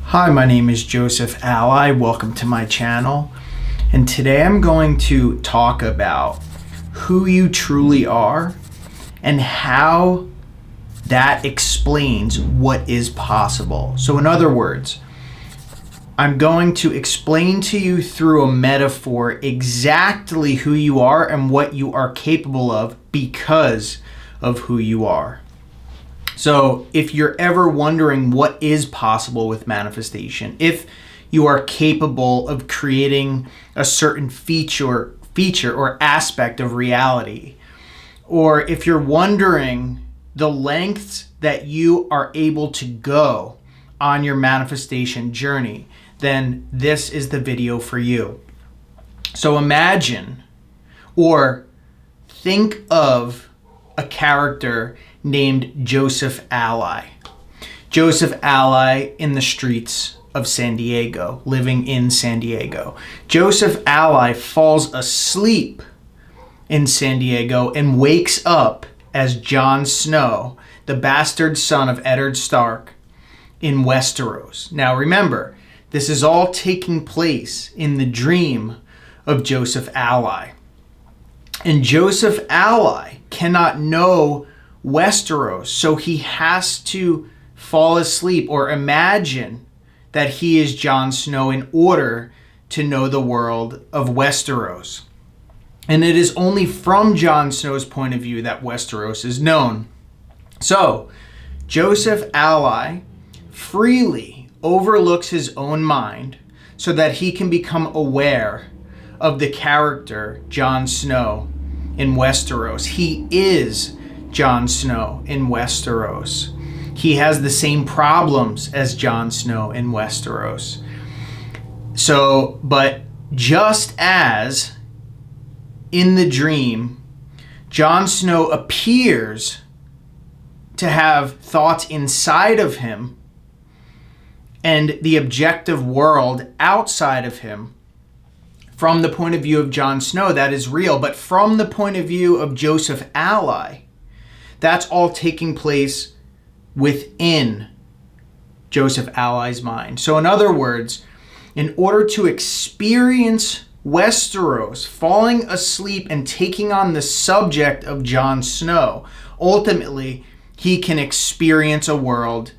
Hi, my name is Joseph Alai. Welcome to my channel. And today I'm going to talk about who you truly are and how that explains what is possible. So in other words, I'm going to explain to you through a metaphor exactly who you are and what you are capable of because of who you are. So if you're ever wondering what is possible with manifestation, if you are capable of creating a certain feature or aspect of reality, or if you're wondering the lengths that you are able to go on your manifestation journey, then this is the video for you. So imagine or think of a character named Joseph Alai. Joseph Alai in the streets of San Diego, living in San Diego. Joseph Alai falls asleep in San Diego and wakes up as Jon Snow, the bastard son of Eddard Stark in Westeros. Now remember, this is all taking place in the dream of Joseph Alai. And Joseph Alai cannot know Westeros, so he has to fall asleep or imagine that he is Jon Snow in order to know the world of Westeros. And it is only from Jon Snow's point of view that Westeros is known. So, Joseph Alai freely overlooks his own mind so that he can become aware of the character Jon Snow in Westeros. He is Jon Snow in Westeros. He has the same problems as Jon Snow in Westeros. So, but just as in the dream, Jon Snow appears to have thoughts inside of him and the objective world outside of him. From the point of view of Jon Snow, that is real. But from the point of view of Joseph Alai, that's all taking place within Joseph Alai's mind. So in other words, in order to experience Westeros, falling asleep and taking on the subject of Jon Snow, ultimately, he can experience a world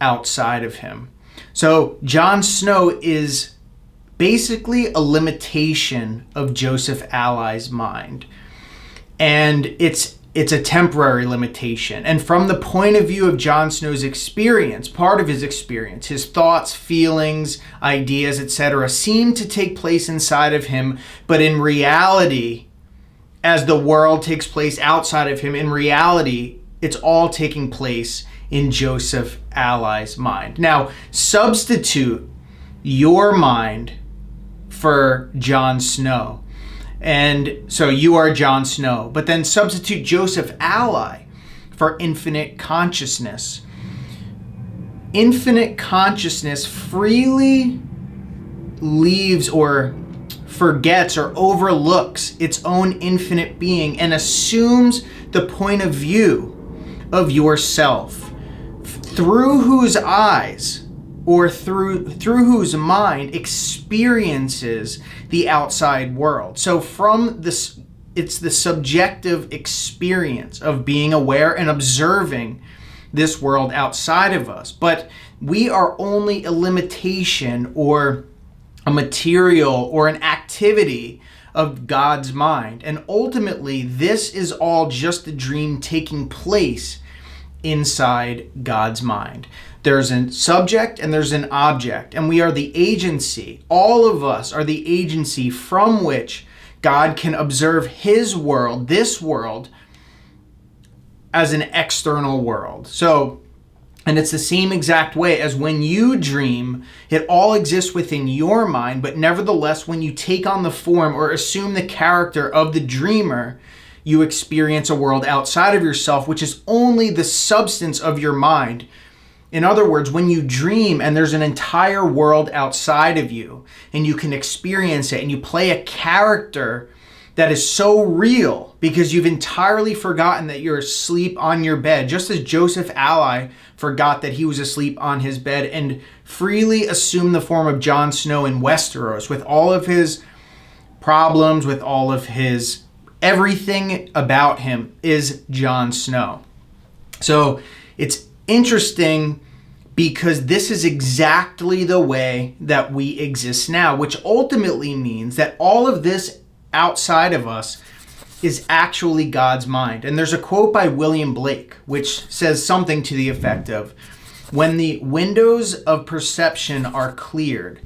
outside of him. So Jon Snow is basically a limitation of Joseph Alai's mind. And it's a temporary limitation. And from the point of view of Jon Snow's experience, part of his experience, his thoughts, feelings, ideas, etc., seem to take place inside of him. But in reality, as the world takes place outside of him, in reality, it's all taking place in Joseph Alai's mind. Now, substitute your mind for Jon Snow. And so you are Jon Snow, but then substitute Joseph Alai for infinite consciousness. Infinite consciousness freely leaves or forgets or overlooks its own infinite being and assumes the point of view of yourself, through whose eyes or through whose mind experiences the outside world. So from this, it's the subjective experience of being aware and observing this world outside of us. But we are only a limitation or a material or an activity of God's mind. And ultimately, this is all just a dream taking place inside God's mind. There's a subject and there's an object, and we are the agency. All of us are the agency from which God can observe his world, this world, as an external world. So, and it's the same exact way as when you dream, it all exists within your mind, but nevertheless, when you take on the form or assume the character of the dreamer, you experience a world outside of yourself, which is only the substance of your mind. In other words, when you dream and there's an entire world outside of you and you can experience it and you play a character that is so real because you've entirely forgotten that you're asleep on your bed, just as Joseph Alai forgot that he was asleep on his bed and freely assumed the form of Jon Snow in Westeros with all of his problems, with all of his everything about him is Jon Snow. So it's interesting because this is exactly the way that we exist now, which ultimately means that all of this outside of us is actually God's mind. And there's a quote by William Blake, which says something to the effect of, when the windows of perception are cleared,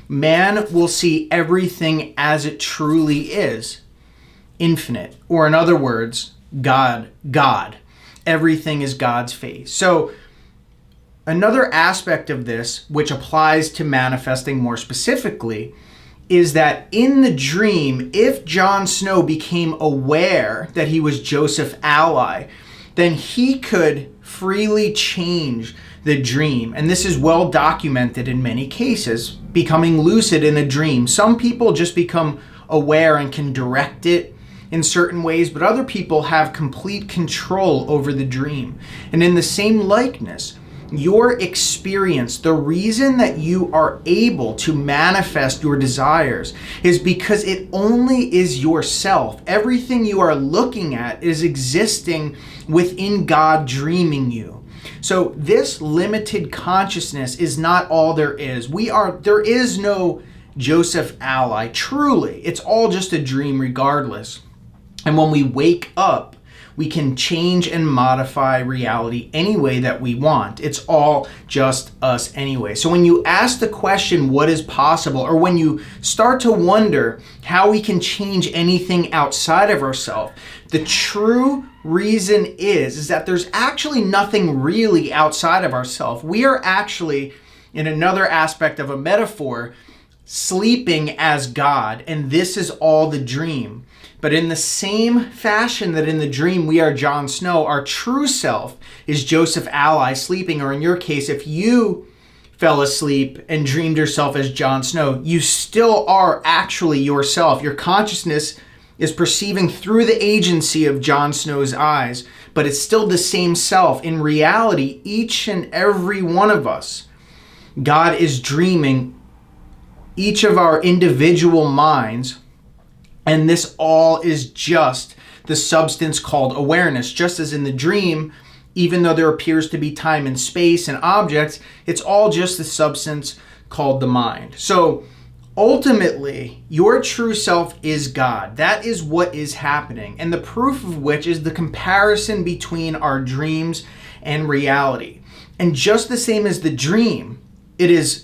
man will see everything as it truly is, infinite. Or in other words, God. Everything is God's face. So another aspect of this, which applies to manifesting more specifically, is that in the dream, if Jon Snow became aware that he was Joseph Alai, then he could freely change the dream. And this is well documented in many cases, becoming lucid in a dream. Some people just become aware and can direct it in certain ways, but other people have complete control over the dream. And in the same likeness, your experience, the reason that you are able to manifest your desires is because it only is yourself. Everything you are looking at is existing within God dreaming you. So this limited consciousness is not all there is. There is no Joseph Alai. Truly, it's all just a dream regardless. And when we wake up, we can change and modify reality any way that we want. It's all just us anyway. So when you ask the question, what is possible? Or when you start to wonder how we can change anything outside of ourselves, the true reason is that there's actually nothing really outside of ourselves. We are actually, in another aspect of a metaphor, sleeping as God, and this is all the dream. But in the same fashion that in the dream we are Jon Snow, our true self is Joseph Alai sleeping, or in your case, if you fell asleep and dreamed yourself as Jon Snow, you still are actually yourself. Your consciousness is perceiving through the agency of Jon Snow's eyes, but it's still the same self. In reality, each and every one of us, God is dreaming each of our individual minds. And this all is just the substance called awareness. Just as in the dream, even though there appears to be time and space and objects, it's all just the substance called the mind. So ultimately, your true self is God. That is what is happening. And the proof of which is the comparison between our dreams and reality. And just the same as the dream, it is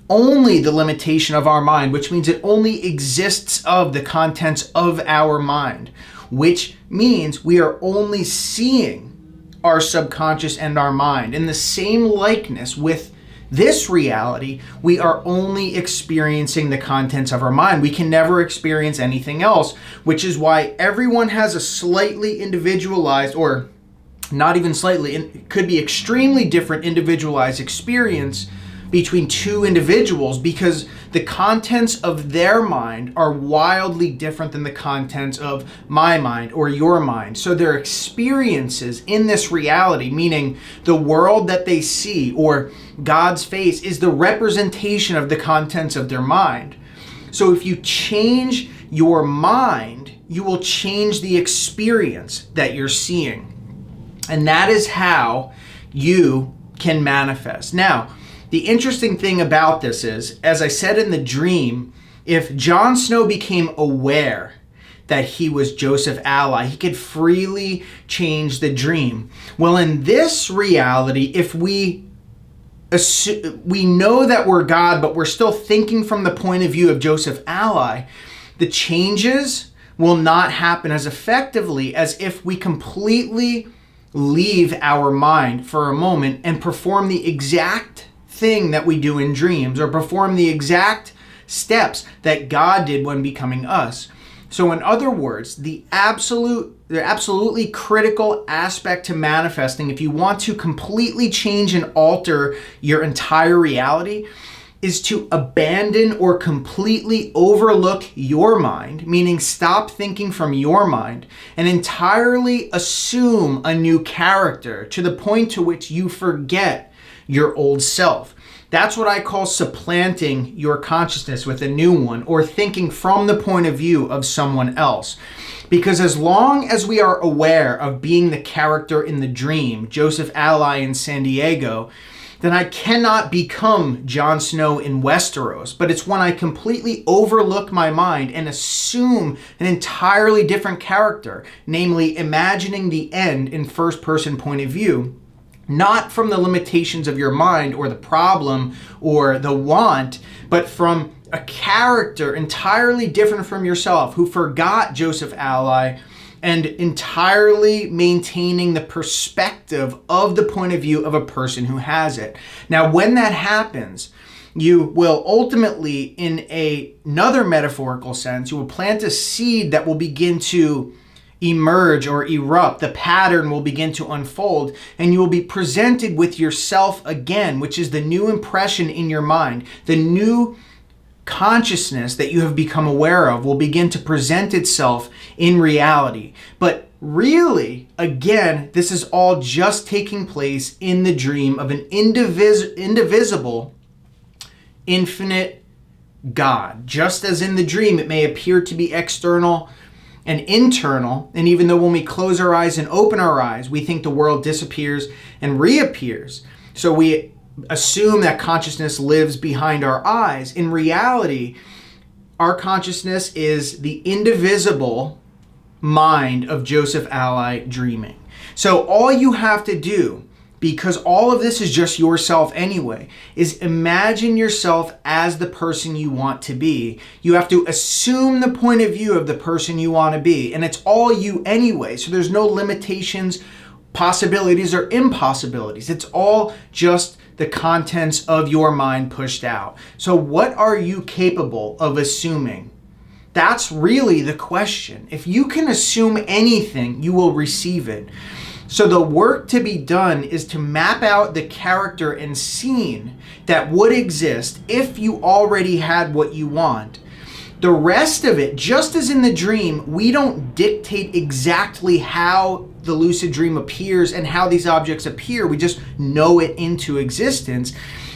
only the limitation of our mind, which means it only exists of the contents of our mind, which means we are only seeing our subconscious and our mind. In the same likeness with this reality, we are only experiencing the contents of our mind. We can never experience anything else, which is why everyone has a slightly individualized, or not even slightly, it could be extremely different individualized experience between two individuals, because the contents of their mind are wildly different than the contents of my mind or your mind. So their experiences in this reality, meaning the world that they see or God's face, is the representation of the contents of their mind. So if you change your mind, you will change the experience that you're seeing. And that is how you can manifest. Now, the interesting thing about this is, as I said in the dream, if Jon Snow became aware that he was Joseph Alai, he could freely change the dream. Well, in this reality, if we know that we're God, but we're still thinking from the point of view of Joseph Alai, the changes will not happen as effectively as if we completely leave our mind for a moment and perform the exact thing that we do in dreams, or perform the exact steps that God did when becoming us. So in other words, the absolutely critical aspect to manifesting, if you want to completely change and alter your entire reality, is to abandon or completely overlook your mind, meaning stop thinking from your mind and entirely assume a new character to the point to which you forget your old self. That's what I call supplanting your consciousness with a new one, or thinking from the point of view of someone else. Because as long as we are aware of being the character in the dream, Joseph Alai in San Diego, then I cannot become Jon Snow in Westeros. But it's when I completely overlook my mind and assume an entirely different character, namely imagining the end in first-person point of view, not from the limitations of your mind or the problem or the want, but from a character entirely different from yourself who forgot Joseph Alai and entirely maintaining the perspective of the point of view of a person who has it. Now, when that happens, you will ultimately, in another metaphorical sense, you will plant a seed that will begin to emerge or erupt. The pattern will begin to unfold, and you will be presented with yourself again, which is the new impression in your mind. The new consciousness that you have become aware of will begin to present itself in reality. But really, again, this is all just taking place in the dream of an indivisible, infinite God. Just as in the dream, it may appear to be external and internal, and even though when we close our eyes and open our eyes, we think the world disappears and reappears. So we assume that consciousness lives behind our eyes. In reality, our consciousness is the indivisible mind of Joseph Alai dreaming. So all you have to do, because all of this is just yourself anyway, is imagine yourself as the person you want to be. You have to assume the point of view of the person you want to be, and it's all you anyway. So there's no limitations, possibilities, or impossibilities. It's all just the contents of your mind pushed out. So what are you capable of assuming? That's really the question. If you can assume anything, you will receive it. So the work to be done is to map out the character and scene that would exist if you already had what you want. The rest of it, just as in the dream, we don't dictate exactly how the lucid dream appears and how these objects appear. We just know it into existence.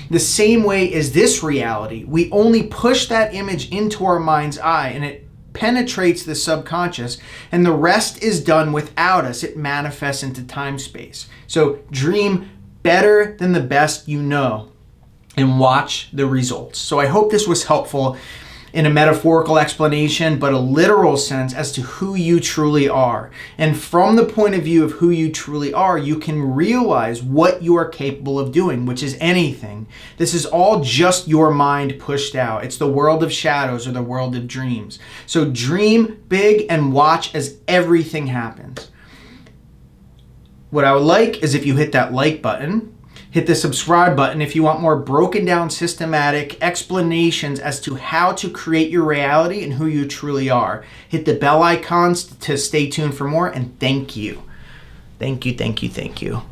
The same way as this reality, we only push that image into our mind's eye and it penetrates the subconscious, and the rest is done without us. It manifests into time-space. So dream better than the best you know and watch the results. So I hope this was helpful in a metaphorical explanation, but a literal sense as to who you truly are. And from the point of view of who you truly are, you can realize what you are capable of doing, which is anything. This is all just your mind pushed out. It's the world of shadows or the world of dreams. So dream big and watch as everything happens. What I would like is if you hit that like button, hit the subscribe button if you want more broken down systematic explanations as to how to create your reality and who you truly are. Hit the bell icons to stay tuned for more, and thank you. Thank you, thank you, thank you.